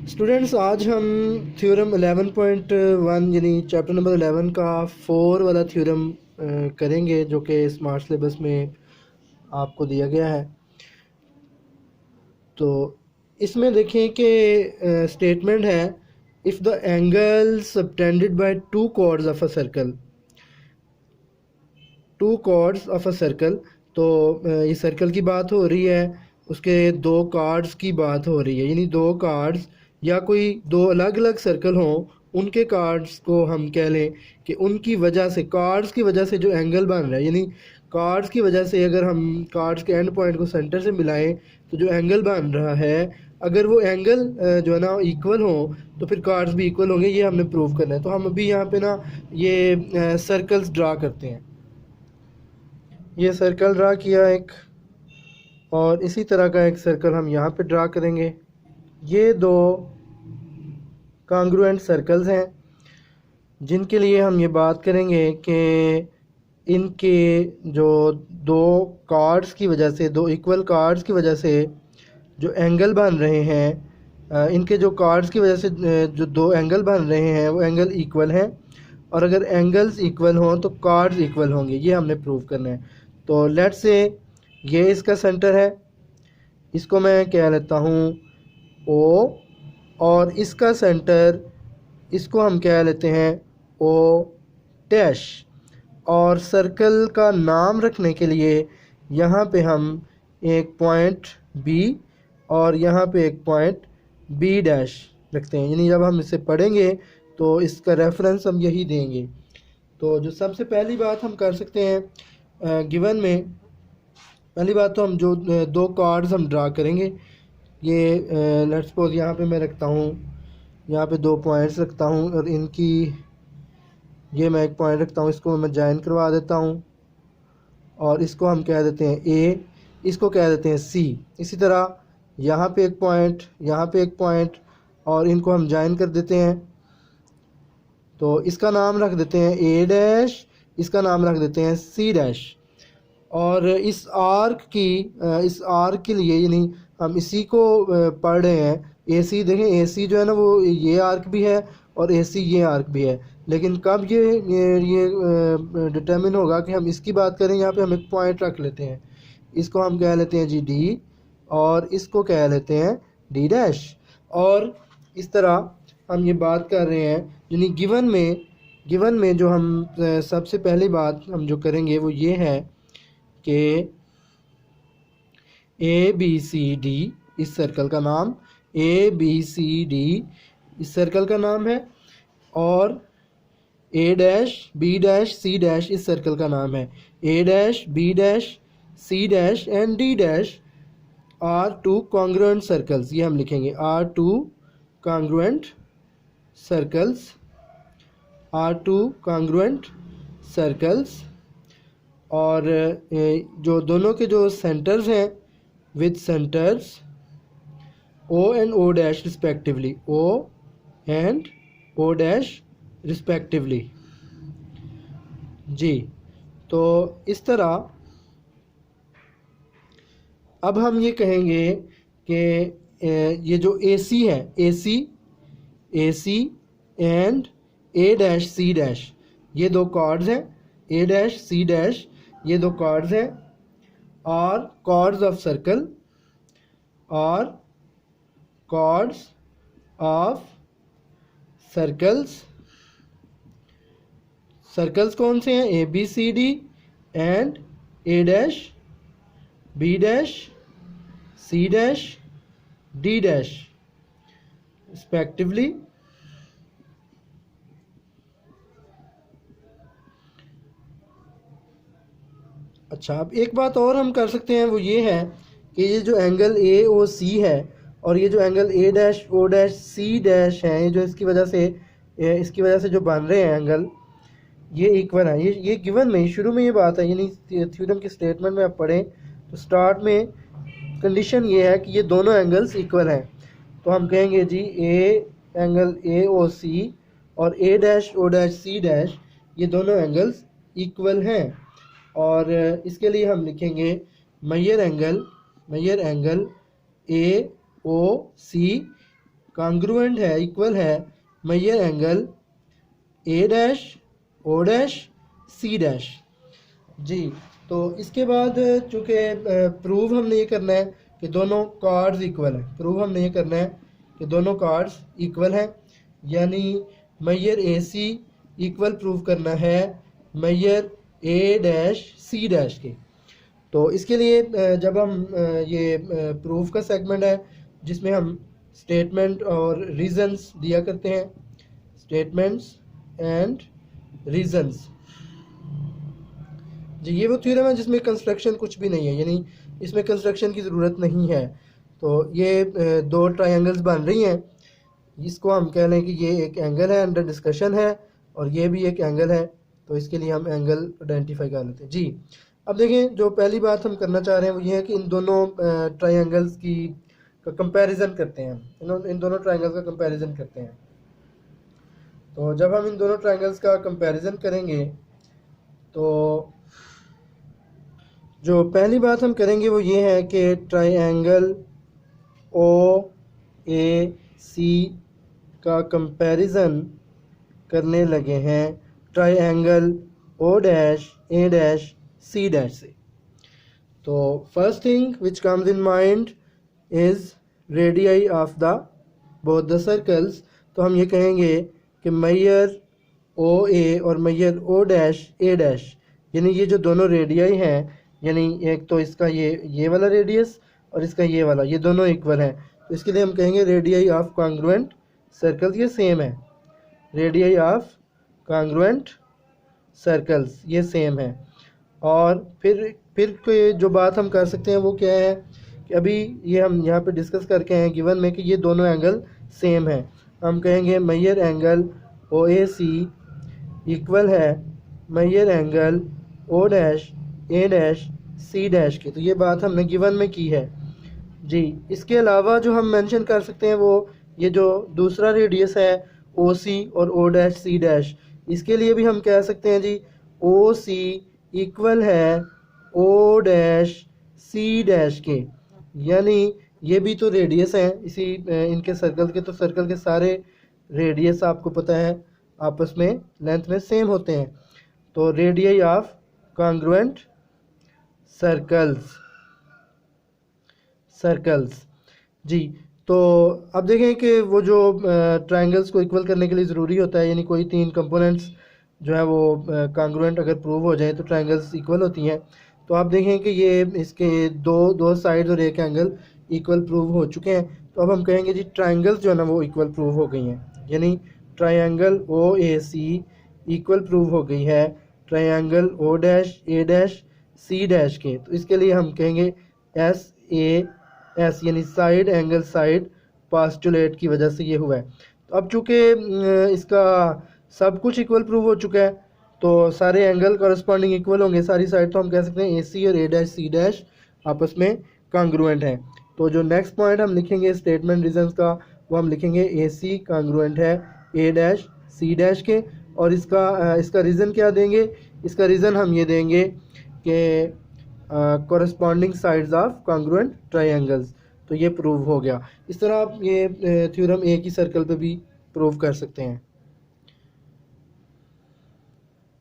Students, आज हम theorem 11.1 यानी चैप्टर नंबर 11 का 4 वाला थ्योरम करेंगे, जो कि स्मार्ट सिलेबस में आपको दिया गया है। तो इसमें देखें कि स्टेटमेंट है, if the angle subtended by two chords of a circle, two chords of a circle. तो ये सर्कल की बात हो रही है, उसके दो कार्ड्स की बात हो रही है, यानी दो कार्ड्स या कोई दो अलग अलग सर्कल हों, उनके कार्ड्स को हम कह लें कि उनकी वजह से, कार्ड्स की वजह से जो एंगल बन रहा है, यानी कार्ड्स की वजह से अगर हम कार्ड्स के एंड पॉइंट को सेंटर से मिलाएं तो जो एंगल बन रहा है, अगर वो एंगल जो है ना इक्वल हो तो फिर कार्ड्स भी इक्वल होंगे। ये हमने प्रूव करना है। तो हम अभी यहाँ पे ना ये सर्कल्स ड्रा करते हैं। ये सर्कल ड्रा किया एक, और इसी तरह का एक सर्कल हम यहाँ पे ड्रा करेंगे। ये दो कांग्रुएंट सर्कल्स हैं जिनके लिए हम ये बात करेंगे कि इनके जो दो कार्ड्स की वजह से, दो इक्वल कार्ड्स की वजह से जो एंगल बन रहे हैं, इनके जो कार्ड्स की वजह से जो दो एंगल बन रहे हैं वो एंगल इक्वल हैं, और अगर एंगल्स इक्वल हों तो कार्ड्स इक्वल होंगे। ये हमने प्रूव करना है। तो लेट्स से ये इसका सेंटर है, इसको मैं कह लेता हूँ ओ, और इसका सेंटर, इसको हम कह लेते हैं ओ डैश। और सर्कल का नाम रखने के लिए यहाँ पे हम एक पॉइंट बी और यहाँ पे एक पॉइंट बी डैश रखते हैं, यानी जब हम इसे पढ़ेंगे तो इसका रेफरेंस हम यही देंगे। तो जो सबसे पहली बात हम कर सकते हैं गिवन में, पहली बात तो हम जो दो कार्ड्स हम ड्रा करेंगे, ये लेट्स सपोज यहाँ पे मैं रखता हूँ, यहाँ पे दो पॉइंट्स रखता हूँ, और इनकी ये मैं एक पॉइंट रखता हूँ, इसको मैं ज्वाइन करवा देता हूँ, और इसको हम कह देते हैं ए, इसको कह देते हैं सी। इसी तरह यहाँ पे एक पॉइंट, यहाँ पे एक पॉइंट, और इनको हम ज्वाइन कर देते हैं। तो इसका नाम रख देते हैं ए डैश, इसका नाम रख देते हैं सी डैश। और इस आर्क के लिए, यानी हम इसी को पढ़ रहे हैं, ए सी। देखें, ए सी जो है ना वो ये आर्क भी है और ए सी ये आर्क भी है, लेकिन कब ये डिटर्मिन होगा कि हम इसकी बात करें। यहाँ पे हम एक पॉइंट रख लेते हैं, इसको हम कह लेते हैं जी डी, और इसको कह लेते हैं डी डैश। और इस तरह हम ये बात कर रहे हैं, यानी गिवन में जो हम सबसे पहली बात हम जो करेंगे वो ये है कि ए बी सी डी, इस सर्कल का नाम ए बी सी डी इस सर्कल का नाम है, और A dash B dash C dash इस सर्कल का नाम है। A dash B dash C dash and D dash are two congruent circles. ये हम लिखेंगे are two congruent circles, are two congruent circles. और जो दोनों के जो सेंटर्स हैं, with centres O and O dash respectively, O and O dash respectively जी। तो इस तरह अब हम ये कहेंगे कि ये जो ए सी है, A C and A dash C dash, ये दो कार्ड्स हैं, ए डैश सी डैश, ये दो कार्ड्स हैं, और कार्ड्स ऑफ सर्कल, और कार्ड्स ऑफ सर्कल्स। सर्कल्स कौन से हैं? A B C D and A dash B dash C dash D dash respectively. अच्छा, अब एक बात और हम कर सकते हैं, वो ये है कि ये जो एंगल ए ओ सी है और ये जो angle A dash O dash C dash है, ये जो इसकी वजह से जो बन रहे हैं एंगल, ये इक्वल है। ये गिवन में शुरू में ये बात है, यानी थ्योरम की स्टेटमेंट में आप पढ़ें तो स्टार्ट में कंडीशन ये है कि ये दोनों एंगल्स इक्वल हैं। तो हम कहेंगे जी एंगल ए ओ सी और A dash O dash C dash, ये दोनों एंगल्स इक्वल हैं। और इसके लिए हम लिखेंगे major angle A O C congruent है, इक्वल है major angle A dash O dash C dash. जी, तो इसके बाद चूँकि प्रूव हमने ये करना है कि दोनों कार्ड्स इक्वल हैं, प्रूव हमने ये करना है कि दोनों कार्ड्स इक्वल हैं, यानी मेजर ए सी इक्वल प्रूव करना है मेजर ए डैश सी डैश के। तो इसके लिए जब हम ये प्रूफ का सेगमेंट है जिसमें हम स्टेटमेंट और रीजंस दिया करते हैं, स्टेटमेंट्स एंड रीजंस। जी, ये वो थ्योरम है जिसमें कंस्ट्रक्शन कुछ भी नहीं है, यानी इसमें कंस्ट्रक्शन की ज़रूरत नहीं है। तो ये दो ट्रायंगल्स बन रही हैं, इसको हम कह लें कि ये एक एंगल है अंडर डिस्कशन है और ये भी एक एंगल है, तो इसके लिए हम एंगल आइडेंटिफाई कर लेते हैं। जी, अब देखें, जो पहली बात हम करना चाह रहे हैं वो ये है कि इन दोनों ट्रायंगल्स की का कंपैरिजन करते हैं, इन दोनों ट्रायंगल्स का कंपैरिजन करते हैं। तो जब हम इन दोनों ट्रायंगल्स का कंपैरिजन करेंगे तो जो पहली बात हम करेंगे वो ये है कि ट्रायंगल ओ ए सी का कंपैरिजन करने लगे हैं ट्रायंगल ओ डैश ए डैश सी डैश से। तो first thing which comes in mind is radii of the both the circles. तो हम ये कहेंगे कि मेजर ओ ए और मेजर ओ डैश ए डैश, यानी ये जो दोनों रेडियाई हैं, यानी एक तो इसका ये वाला रेडियस और इसका ये वाला, ये दोनों इक्वल हैं, तो इसके लिए हम कहेंगे रेडियाई ऑफ कॉन्ग्रुएंट सर्कल्स ये सेम है, रेडियाई ऑफ कॉन्ग्रुएंट सर्कल्स ये सेम है। और फिर जो बात हम कर सकते हैं वो क्या है कि अभी ये हम यहाँ पे डिस्कस करके हैं गिवन में कि ये दोनों एंगल सेम है। हम कहेंगे मेजर एंगल ओ ए सी इक्वल है मेजर एंगल ओ डैश ए डैश सी डैश के। तो ये बात हमने गिवन में की है। जी, इसके अलावा जो हम मेंशन कर सकते हैं वो ये जो दूसरा रेडियस है ओ सी और ओ डैश सी डैश, इसके लिए भी हम कह सकते हैं जी ओ सी इक्वल है ओ डैश सी डैश के, यानी ये भी तो रेडियस हैं इसी इनके सर्कल के, तो सर्कल के सारे रेडियस आपको पता है आपस में लेंथ में सेम होते हैं। तो रेडियाई ऑफ कॉन्ग्रुएंट सर्कल्स। जी, तो अब देखें कि वो जो ट्रायंगल्स को इक्वल करने के लिए ज़रूरी होता है, यानी कोई तीन कंपोनेंट्स जो है वो कॉन्ग्रुएंट अगर प्रूव हो जाए तो ट्रायंगल्स इक्वल होती हैं। तो आप देखें कि ये इसके दो साइड्स और एक एंगल इक्वल प्रूव हो चुके हैं। तो अब हम कहेंगे जी ट्रायंगल्स जो है ना वो इक्वल प्रूव हो गई हैं, यानी ट्रायंगल ओ ए सी इक्वल प्रूव हो गई है ट्रायंगल ओ डैश ए डैश सी डैश के। तो इसके लिए हम कहेंगे एस ए एस, यानी साइड एंगल साइड पास्टुलेट की वजह से ये हुआ है। तो अब चूँकि इसका सब कुछ इक्वल प्रूव हो चुका है तो सारे एंगल कॉरस्पॉन्डिंग इक्वल होंगे सारी साइड, तो हम कह सकते हैं ए सी और ए डैश सी डैश आपस में कॉन्ग्रुएंट हैं। तो जो नेक्स्ट पॉइंट हम लिखेंगे स्टेटमेंट रीजंस का, वो हम लिखेंगे ए सी कॉन्ग्रुएंट है ए डैश सी डैश के। और इसका रीज़न क्या देंगे? इसका रीज़न हम ये देंगे कि corresponding sides of congruent triangles. तो ये प्रूव हो गया। इस तरह आप ये थ्योरम एक ही सर्कल पे भी प्रूव कर सकते हैं।